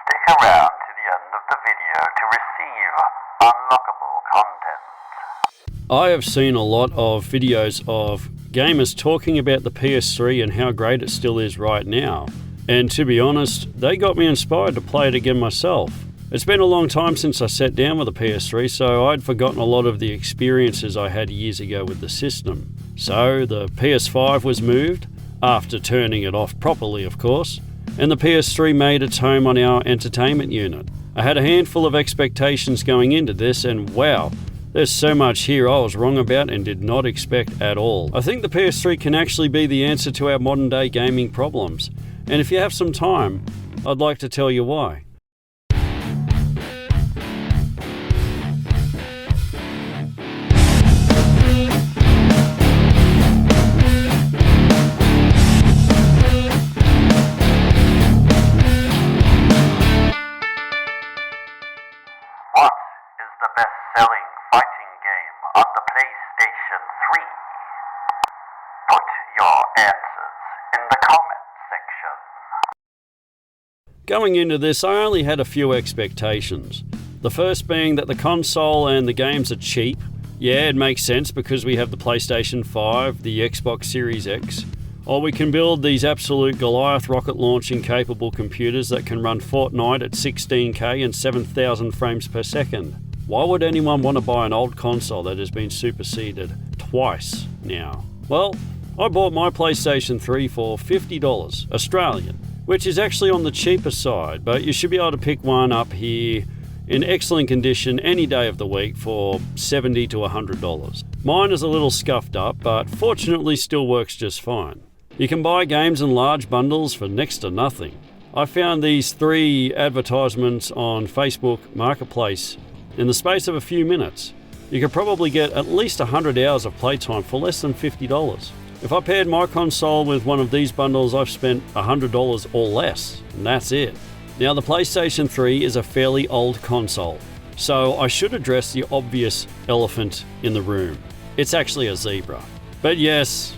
Stick around to the end of the video to receive unlockable content. I have seen a lot of videos of gamers talking about the PS3 and how great it still is right now. And to be honest, they got me inspired to play it again myself. It's been a long time since I sat down with a PS3, so I'd forgotten a lot of the experiences I had years ago with the system. So the PS5 was moved, after turning it off properly of course, and the PS3 made its home on our entertainment unit. I had a handful of expectations going into this, and wow, there's so much here I was wrong about and did not expect at all. I think the PS3 can actually be the answer to our modern day gaming problems, and if you have some time, I'd like to tell you why. What is the best-selling fighting game on the PlayStation 3? Put your answers in the comment section. Going into this, I only had a few expectations. The first being that the console and the games are cheap. Yeah, it makes sense because we have the PlayStation 5, the Xbox Series X, or we can build these absolute Goliath rocket launching capable computers that can run Fortnite at 16K and 7,000 frames per second. Why would anyone want to buy an old console that has been superseded twice now? Well, I bought my PlayStation 3 for $50 Australian, which is actually on the cheaper side, but you should be able to pick one up here in excellent condition any day of the week for $70 to $100. Mine is a little scuffed up, but fortunately still works just fine. You can buy games in large bundles for next to nothing. I found these 3 advertisements on Facebook Marketplace in the space of a few minutes. You could probably get at least 100 hours of playtime for less than $50. If I paired my console with one of these bundles, I've spent $100 or less, and that's it. Now, the PlayStation 3 is a fairly old console, so I should address the obvious elephant in the room. It's actually a zebra. But yes,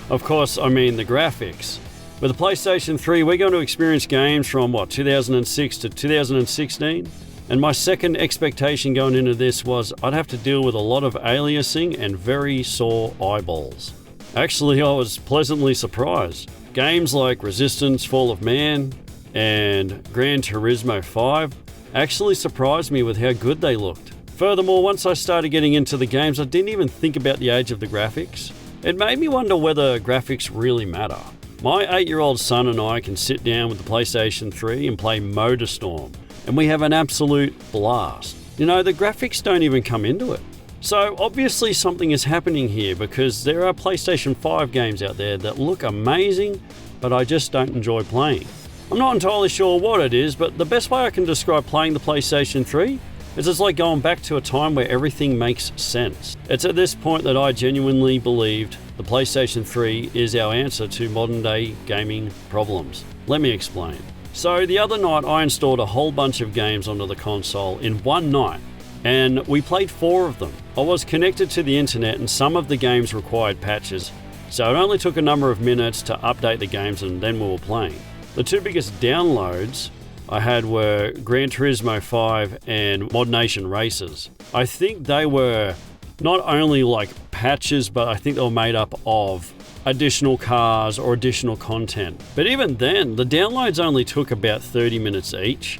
of course, I mean the graphics. With the PlayStation 3, we're going to experience games from, 2006 to 2016? And my second expectation going into this was I'd have to deal with a lot of aliasing and very sore eyeballs. Actually, I was pleasantly surprised. Games like Resistance, Fall of Man, and Gran Turismo 5 actually surprised me with how good they looked. Furthermore, once I started getting into the games, I didn't even think about the age of the graphics. It made me wonder whether graphics really matter. My 8-year-old son and I can sit down with the PlayStation 3 and play MotorStorm, and we have an absolute blast. You know, the graphics don't even come into it. So obviously something is happening here because there are PlayStation 5 games out there that look amazing, but I just don't enjoy playing. I'm not entirely sure what it is, but the best way I can describe playing the PlayStation 3 is it's like going back to a time where everything makes sense. It's at this point that I genuinely believed the PlayStation 3 is our answer to modern day gaming problems. Let me explain. So the other night I installed a whole bunch of games onto the console in one night, and we played 4 of them. I was connected to the internet and some of the games required patches, so it only took a number of minutes to update the games and then we were playing. The 2 biggest downloads I had were Gran Turismo 5 and Mod Nation Races. I think they were not only like patches, but I think they were made up of additional cars or additional content. But even then, the downloads only took about 30 minutes each,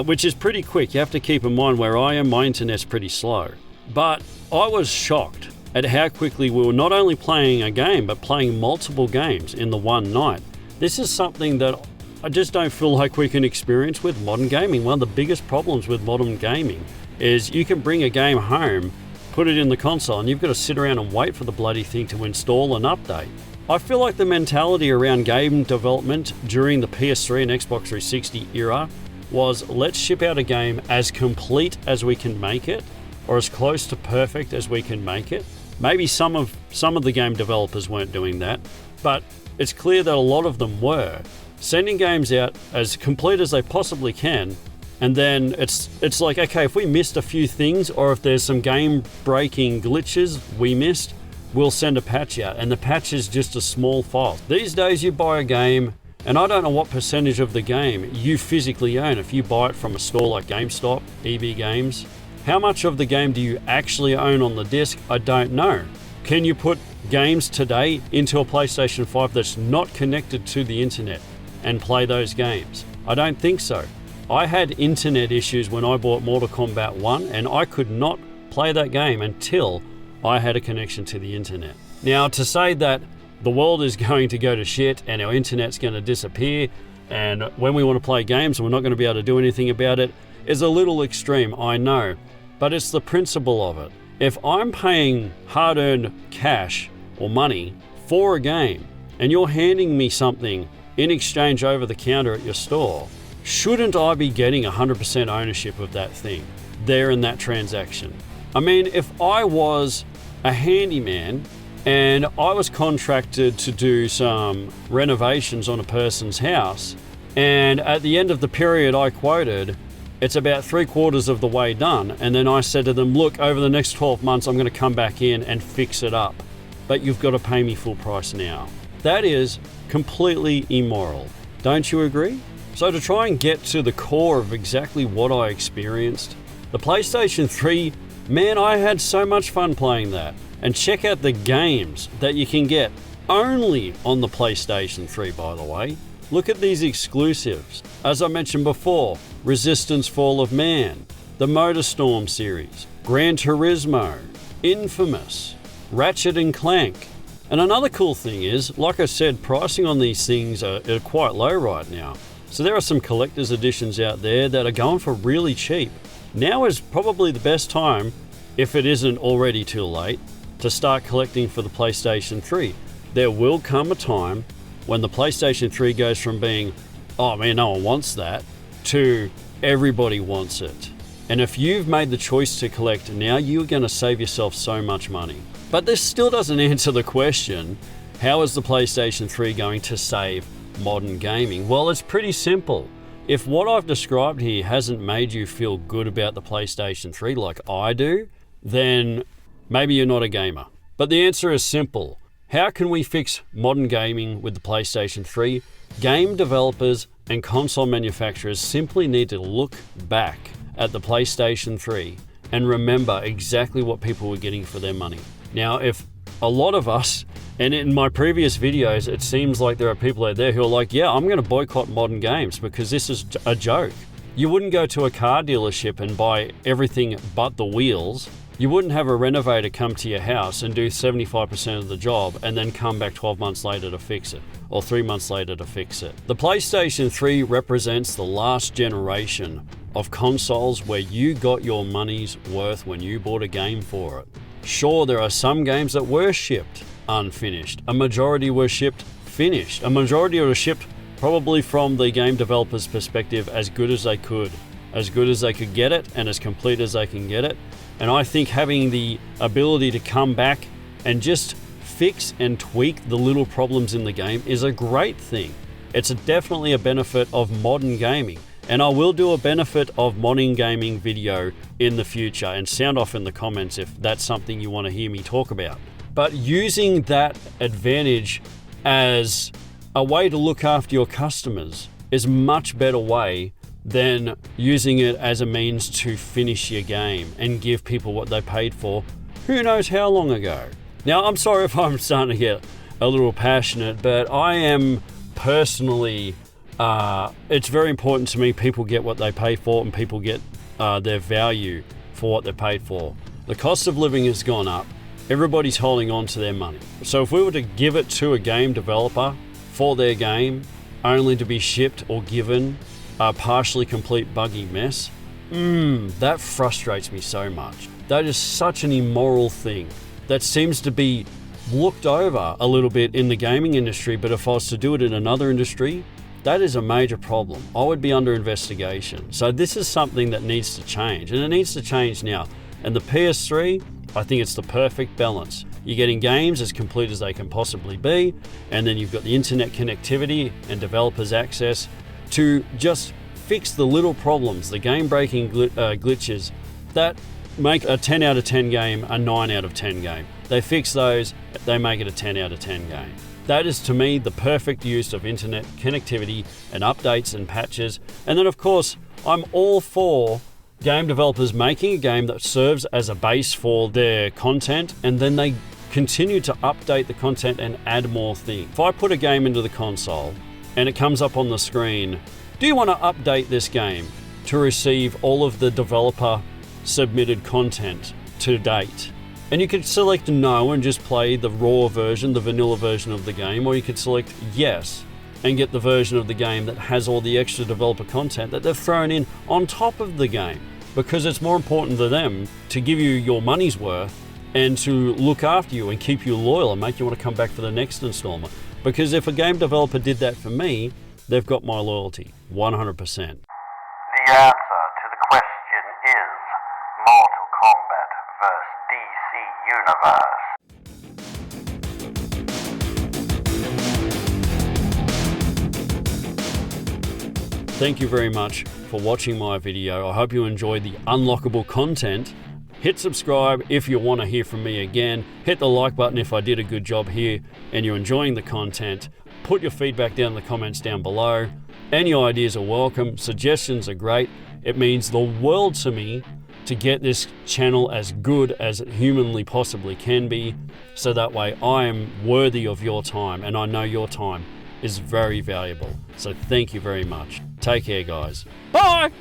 which is pretty quick. You have to keep in mind where I am, my internet's pretty slow. But I was shocked at how quickly we were not only playing a game, but playing multiple games in the one night. This is something that I just don't feel like we can experience with modern gaming. One of the biggest problems with modern gaming is you can bring a game home, put it in the console, and you've got to sit around and wait for the bloody thing to install and update. I feel like the mentality around game development during the PS3 and Xbox 360 era was let's ship out a game as complete as we can make it, or as close to perfect as we can make it. Maybe some of the game developers weren't doing that, but it's clear that a lot of them were sending games out as complete as they possibly can, and then it's like, okay, if we missed a few things or if there's some game breaking glitches we missed, we'll send a patch out, and the patch is just a small file. These days you buy a game And I don't know what percentage of the game you physically own if you buy it from a store like GameStop, EB Games. How much of the game do you actually own on the disc? I don't know. Can you put games today into a PlayStation 5 that's not connected to the internet and play those games? I don't think so. I had internet issues when I bought Mortal Kombat 1 and I could not play that game until I had a connection to the internet. Now, to say that the world is going to go to shit and our internet's going to disappear and when we want to play games we're not going to be able to do anything about it is a little extreme, I know. But it's the principle of it. If I'm paying hard-earned cash or money for a game and you're handing me something in exchange over the counter at your store, shouldn't I be getting 100% ownership of that thing there in that transaction? I mean, if I was a handyman and I was contracted to do some renovations on a person's house, and at the end of the period I quoted, it's about 3/4 of the way done, and then I said to them, look, over the next 12 months I'm going to come back in and fix it up, but you've got to pay me full price now. That is completely immoral. Don't you agree? So to try and get to the core of exactly what I experienced, the PlayStation 3, man, I had so much fun playing that. And check out the games that you can get only on the PlayStation 3, by the way. Look at these exclusives. As I mentioned before, Resistance Fall of Man, the MotorStorm series, Gran Turismo, Infamous, Ratchet and Clank. And another cool thing is, like I said, pricing on these things are quite low right now. So there are some collector's editions out there that are going for really cheap. Now is probably the best time, if it isn't already too late, to start collecting for the PlayStation 3. There will come a time when the PlayStation 3 goes from being, oh man, no one wants that, to everybody wants it. And if you've made the choice to collect now, you're going to save yourself so much money. But this still doesn't answer the question, how is the PlayStation 3 going to save modern gaming? Well, it's pretty simple. If what I've described here hasn't made you feel good about the PlayStation 3 like I do, then maybe you're not a gamer. But the answer is simple. How can we fix modern gaming with the PlayStation 3? Game developers and console manufacturers simply need to look back at the PlayStation 3 and remember exactly what people were getting for their money. Now, if a lot of us, and in my previous videos, it seems like there are people out there who are like, yeah, I'm going to boycott modern games because this is a joke. You wouldn't go to a car dealership and buy everything but the wheels. You wouldn't have a renovator come to your house and do 75% of the job and then come back 12 months later to fix it, or 3 months later to fix it. The PlayStation 3 represents the last generation of consoles where you got your money's worth when you bought a game for it. Sure, there are some games that were shipped unfinished. A majority were shipped finished. A majority were shipped probably from the game developer's perspective as good as they could get it and as complete as they can get it. And I think having the ability to come back and just fix and tweak the little problems in the game is a great thing. It's definitely a benefit of modern gaming. And I will do a benefit of modern gaming video in the future, and sound off in the comments if that's something you want to hear me talk about. But using that advantage as a way to look after your customers is a much better way than using it as a means to finish your game and give people what they paid for who knows how long ago. Now, I'm sorry if I'm starting to get a little passionate, but I am personally, it's very important to me people get what they pay for and people get their value for what they're paid for. The cost of living has gone up. Everybody's holding on to their money. So if we were to give it to a game developer for their game, only to be shipped or given a partially complete buggy mess, that frustrates me so much. That is such an immoral thing that seems to be looked over a little bit in the gaming industry, but if I was to do it in another industry, that is a major problem. I would be under investigation. So this is something that needs to change, and it needs to change now. And the PS3, I think it's the perfect balance. You're getting games as complete as they can possibly be, and then you've got the internet connectivity and developers access to just fix the little problems, the game-breaking glitches that make a 10 out of 10 game a 9 out of 10 game. They fix those, they make it a 10 out of 10 game. That is, to me, the perfect use of internet connectivity and updates and patches. And then, of course, I'm all for game developers making a game that serves as a base for their content, and then they continue to update the content and add more things. If I put a game into the console and it comes up on the screen, do you want to update this game to receive all of the developer submitted content to date? And you could select no and just play the raw version, the vanilla version of the game, or you could select yes and get the version of the game that has all the extra developer content that they've thrown in on top of the game, because it's more important to them to give you your money's worth and to look after you and keep you loyal and make you want to come back for the next installment. Because if a game developer did that for me, they've got my loyalty, 100%. The answer to the question is Mortal Kombat vs. DC Universe. Thank you very much for watching my video. I hope you enjoyed the unlockable content. Hit subscribe if you want to hear from me again. Hit the like button if I did a good job here and you're enjoying the content. Put your feedback down in the comments down below. Any ideas are welcome. Suggestions are great. It means the world to me to get this channel as good as it humanly possibly can be, so that way I am worthy of your time, and I know your time is very valuable. So thank you very much. Take care, guys. Bye!